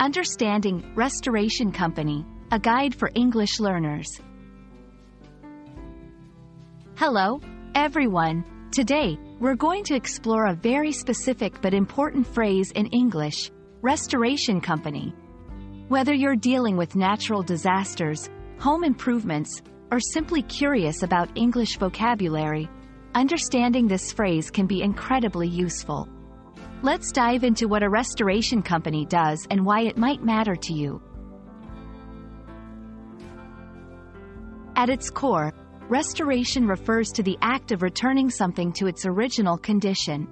Understanding Restoration Company, a guide for English learners. Hello, everyone. Today, we're going to explore a very specific but important phrase in English, restoration company. Whether you're dealing with natural disasters, home improvements, or simply curious about English vocabulary, understanding this phrase can be incredibly useful. Let's dive into what a restoration company does and why it might matter to you. At its core, restoration refers to the act of returning something to its original condition.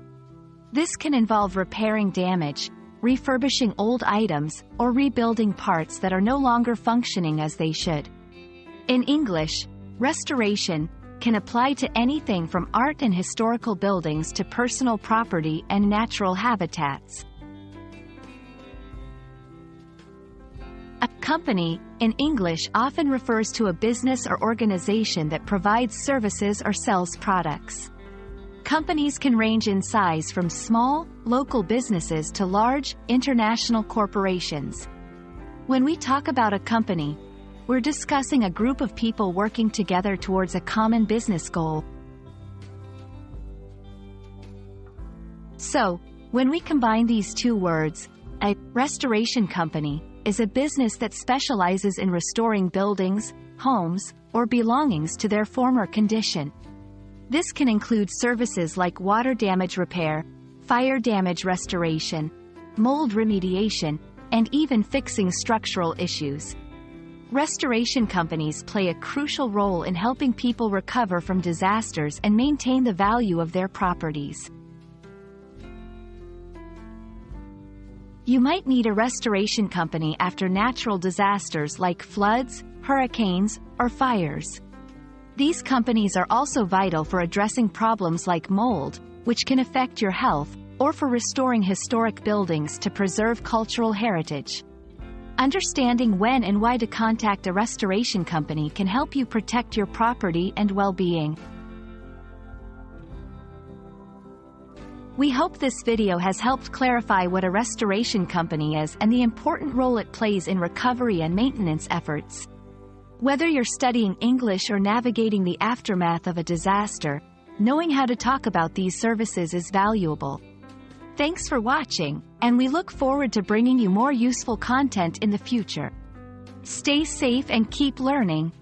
This can involve repairing damage, refurbishing old items, or rebuilding parts that are no longer functioning as they should. In English, restoration can apply to anything from art and historical buildings to personal property and natural habitats. A company, in English, often refers to a business or organization that provides services or sells products. Companies can range in size from small, local businesses to large, international corporations. When we talk about a company, we're discussing a group of people working together towards a common business goal. So, when we combine these two words, a restoration company is a business that specializes in restoring buildings, homes, or belongings to their former condition. This can include services like water damage repair, fire damage restoration, mold remediation, and even fixing structural issues. Restoration companies play a crucial role in helping people recover from disasters and maintain the value of their properties. You might need a restoration company after natural disasters like floods, hurricanes, or fires. These companies are also vital for addressing problems like mold, which can affect your health, or for restoring historic buildings to preserve cultural heritage. Understanding when and why to contact a restoration company can help you protect your property and well-being. We hope this video has helped clarify what a restoration company is and the important role it plays in recovery and maintenance efforts. Whether you're studying English or navigating the aftermath of a disaster, knowing how to talk about these services is valuable. Thanks for watching, and we look forward to bringing you more useful content in the future. Stay safe and keep learning.